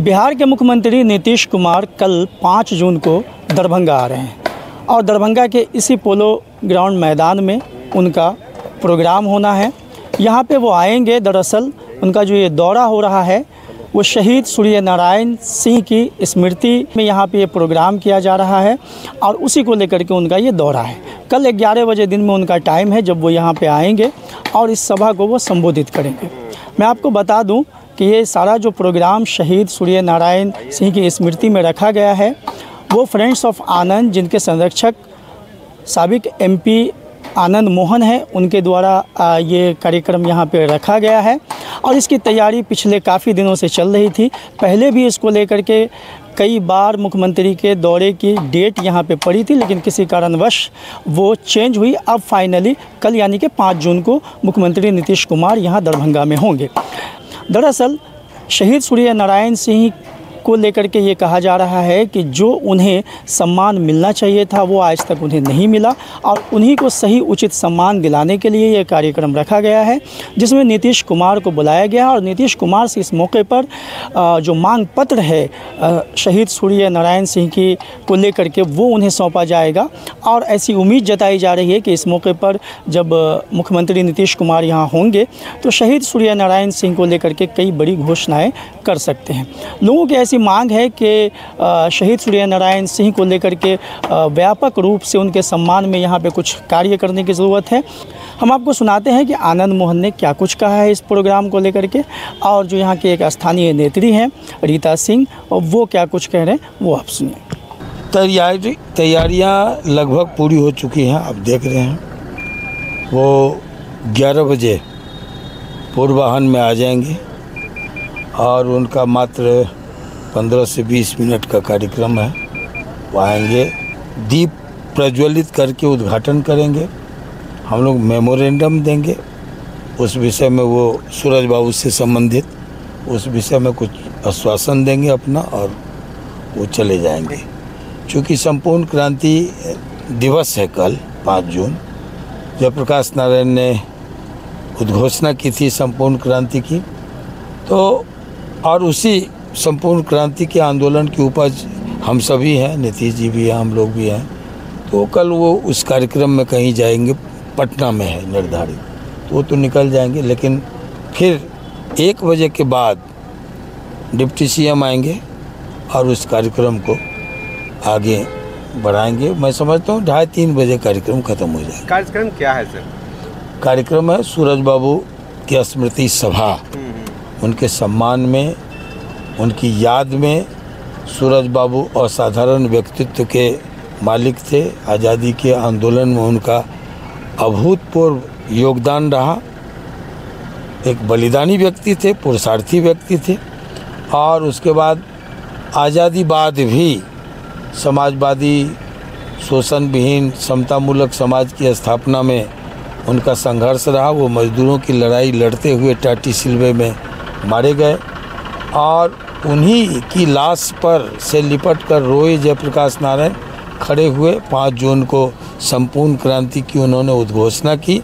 बिहार के मुख्यमंत्री नीतीश कुमार कल 5 जून को दरभंगा आ रहे हैं और दरभंगा के इसी पोलो ग्राउंड मैदान में उनका प्रोग्राम होना है। यहाँ पे वो आएंगे। दरअसल उनका जो ये दौरा हो रहा है वो शहीद सूर्य नारायण सिंह की स्मृति में यहाँ पे ये प्रोग्राम किया जा रहा है और उसी को लेकर के उनका ये दौरा है। कल 11 बजे दिन में उनका टाइम है जब वो यहाँ पे आएंगे और इस सभा को वो संबोधित करेंगे। मैं आपको बता दूं कि ये सारा जो प्रोग्राम शहीद सूर्य नारायण सिंह की स्मृति में रखा गया है वो फ्रेंड्स ऑफ आनंद, जिनके संरक्षक साबिक एमपी आनंद मोहन है, उनके द्वारा ये कार्यक्रम यहाँ पे रखा गया है और इसकी तैयारी पिछले काफ़ी दिनों से चल रही थी। पहले भी इसको लेकर के कई बार मुख्यमंत्री के दौरे की डेट यहाँ पे पड़ी थी, लेकिन किसी कारणवश वो चेंज हुई। अब फाइनली कल यानी कि 5 जून को मुख्यमंत्री नीतीश कुमार यहाँ दरभंगा में होंगे। दरअसल शहीद सूर्य नारायण सिंह को लेकर के ये कहा जा रहा है कि जो उन्हें सम्मान मिलना चाहिए था वो आज तक उन्हें नहीं मिला और उन्हीं को सही उचित सम्मान दिलाने के लिए ये कार्यक्रम रखा गया है, जिसमें नीतीश कुमार को बुलाया गया और नीतीश कुमार से इस मौके पर जो मांग पत्र है शहीद सूर्य नारायण सिंह की को लेकर के वो उन्हें सौंपा जाएगा। और ऐसी उम्मीद जताई जा रही है कि इस मौके पर जब मुख्यमंत्री नीतीश कुमार यहाँ होंगे तो शहीद सूर्य नारायण सिंह को लेकर के कई बड़ी घोषणाएँ कर सकते हैं। लोगों की ऐसी मांग है कि शहीद सूर्य नारायण सिंह को लेकर के व्यापक रूप से उनके सम्मान में यहाँ पे कुछ कार्य करने की ज़रूरत है। हम आपको सुनाते हैं कि आनंद मोहन ने क्या कुछ कहा है इस प्रोग्राम को लेकर के और जो यहाँ के एक स्थानीय नेत्री हैं रीता सिंह, और वो क्या कुछ कह रहे हैं वो आप सुनिए। तैयारियाँ लगभग पूरी हो चुकी हैं। आप देख रहे हैं वो 11 बजे पूर्वाहन में आ जाएंगे और उनका मात्र 15 से 20 मिनट का कार्यक्रम है। वो आएंगे, दीप प्रज्वलित करके उद्घाटन करेंगे, हम लोग मेमोरेंडम देंगे उस विषय में, वो सूरज बाबू से संबंधित उस विषय में कुछ आश्वासन देंगे अपना और वो चले जाएंगे। चूँकि संपूर्ण क्रांति दिवस है कल 5 जून, जयप्रकाश नारायण ने उद्घोषणा की थी संपूर्ण क्रांति की, तो और उसी संपूर्ण क्रांति के आंदोलन की उपज हम सभी हैं, नीतीश जी भी हैं, हम लोग भी हैं। तो कल वो उस कार्यक्रम में कहीं जाएंगे, पटना में है निर्धारित, तो वो तो निकल जाएंगे। लेकिन फिर 1 बजे के बाद डिप्टी सीएम आएंगे और उस कार्यक्रम को आगे बढ़ाएंगे। मैं समझता हूँ 2:30-3 बजे कार्यक्रम ख़त्म हो जाएगा। कार्यक्रम क्या है सर? कार्यक्रम है सूरज बाबू की स्मृति सभा। उनके सम्मान में, उनकी याद में। सूरज बाबू असाधारण व्यक्तित्व के मालिक थे। आज़ादी के आंदोलन में उनका अभूतपूर्व योगदान रहा। एक बलिदानी व्यक्ति थे, पुरुषार्थी व्यक्ति थे और उसके बाद आज़ादी बाद भी समाजवादी, शोषण विहीन, समतामूलक समाज की स्थापना में उनका संघर्ष रहा। वो मजदूरों की लड़ाई लड़ते हुए टाटी सिलवे में मारे गए और उन्हीं की लाश पर से लिपट कर रोए जयप्रकाश नारायण खड़े हुए। 5 जून को संपूर्ण क्रांति की उन्होंने उद्घोषणा की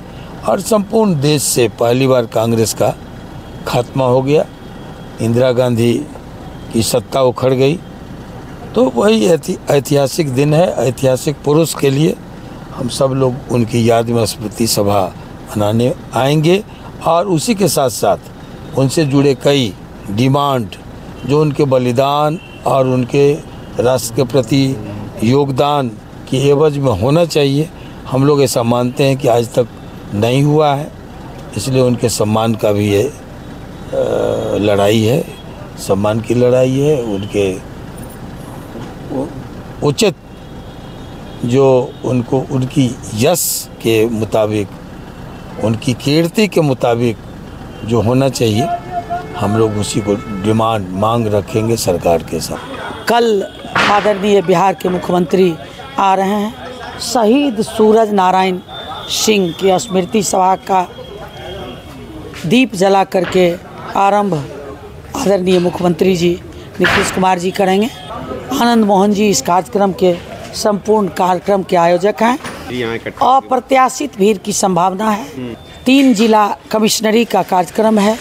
और संपूर्ण देश से पहली बार कांग्रेस का खात्मा हो गया। इंदिरा गांधी की सत्ता उखड़ गई। तो वही ऐतिहासिक दिन है। ऐतिहासिक पुरुष के लिए हम सब लोग उनकी याद में स्मृति सभा मनाने आएंगे और उसी के साथ साथ उनसे जुड़े कई डिमांड जो उनके बलिदान और उनके राष्ट्र के प्रति योगदान की एवज में होना चाहिए, हम लोग ऐसा मानते हैं कि आज तक नहीं हुआ है। इसलिए उनके सम्मान का भी ये लड़ाई है, सम्मान की लड़ाई है। उनके उचित जो उनको उनकी यश के मुताबिक, उनकी कीर्ति के मुताबिक जो होना चाहिए, हम लोग उसी को डिमांड मांग रखेंगे सरकार के साथ। कल आदरणीय बिहार के मुख्यमंत्री आ रहे हैं। शहीद सूरज नारायण सिंह की स्मृति सभा का दीप जला करके आरंभ आदरणीय मुख्यमंत्री जी नीतीश कुमार जी करेंगे। आनंद मोहन जी इस कार्यक्रम के संपूर्ण कार्यक्रम के आयोजक हैं। अप्रत्याशित भीड़ की संभावना है। 3 जिला कमिश्नरी का कार्यक्रम है,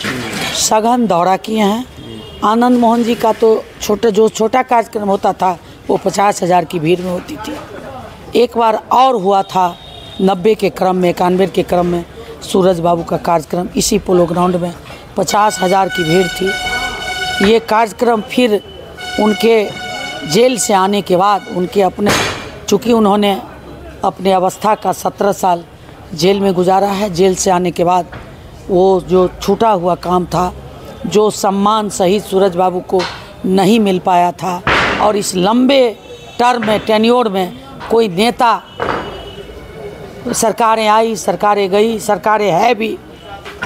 सघन दौरा किए हैं आनंद मोहन जी का तो छोटा कार्यक्रम होता था वो 50,000 की भीड़ में होती थी। एक बार और हुआ था 90 के क्रम में, 91 के क्रम में सूरज बाबू का कार्यक्रम इसी पोलो ग्राउंड में 50,000 की भीड़ थी। ये कार्यक्रम फिर उनके जेल से आने के बाद चूँकि उन्होंने अपने अवस्था का 17 साल जेल में गुजारा है, जेल से आने के बाद वो जो छूटा हुआ काम था, जो सम्मान शहीद सूरज बाबू को नहीं मिल पाया था, और इस लंबे टर्म में, टेन्योर में कोई नेता, सरकारें आई, सरकारें गई, सरकारें है भी,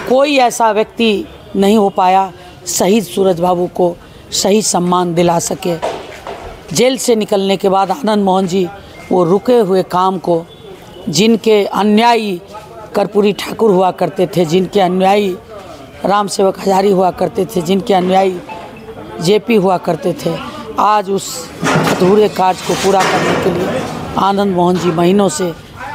कोई ऐसा व्यक्ति नहीं हो पाया शहीद सूरज बाबू को सही सम्मान दिला सके। जेल से निकलने के बाद आनंद मोहन जी वो रुके हुए काम को, जिनके अन्यायी कर्पूरी ठाकुर हुआ करते थे, जिनके अन्यायी राम सेवक हजारी हुआ करते थे, जिनके अन्यायी जेपी हुआ करते थे, आज उस अधूरे कार्य को पूरा करने के लिए आनंद मोहन जी महीनों से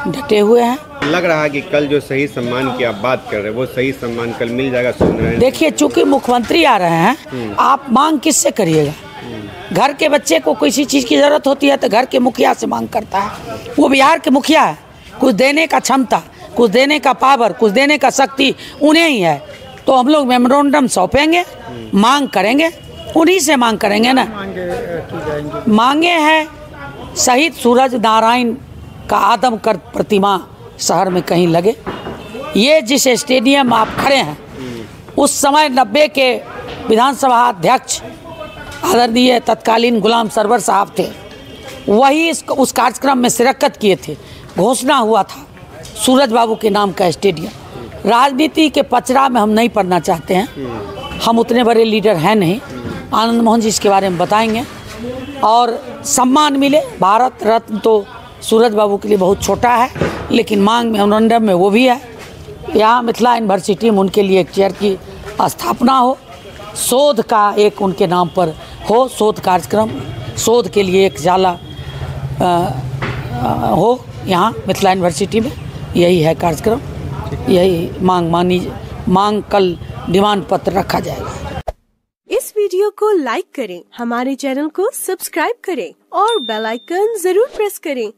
डटे हुए हैं। लग रहा है कि कल जो सही सम्मान की आप बात कर रहे हैं वो सही सम्मान कल मिल जाएगा। देखिए, चूंकि मुख्यमंत्री आ रहे हैं, आप मांग किससे करिएगा? घर के बच्चे को किसी चीज़ की ज़रूरत होती है तो घर के मुखिया से मांग करता है। वो बिहार के मुखिया है, कुछ देने का क्षमता, कुछ देने का पावर, कुछ देने का शक्ति उन्हें ही है। तो हम लोग मेमोरेंडम सौंपेंगे, मांग करेंगे, उन्हीं से मांग करेंगे ना। मांगे हैं शहीद सूरज नारायण का आदमकद प्रतिमा शहर में कहीं लगे। ये जिस स्टेडियम आप खड़े हैं, उस समय 90 के विधानसभा अध्यक्ष आदरणीय तत्कालीन गुलाम सरवर साहब थे, वही उस कार्यक्रम में शिरकत किए थे। घोषणा हुआ था सूरज बाबू के नाम का स्टेडियम। राजनीति के पचड़ा में हम नहीं पढ़ना चाहते हैं, हम उतने बड़े लीडर हैं नहीं। आनंद मोहन जी इसके बारे में बताएंगे। और सम्मान मिले, भारत रत्न तो सूरज बाबू के लिए बहुत छोटा है, लेकिन मांग मेमोरेंडम में वो भी है। यहाँ मिथिला यूनिवर्सिटी में उनके लिए एक चेयर की स्थापना हो, शोध का एक उनके नाम पर हो, शोध कार्यक्रम, शोध के लिए एक जाला हो यहाँ मिथिला यूनिवर्सिटी में। यही है कार्यक्रम, यही मांग कल डिमांड पत्र रखा जाएगा। इस वीडियो को लाइक करें, हमारे चैनल को सब्सक्राइब करें और बेल आइकन जरूर प्रेस करें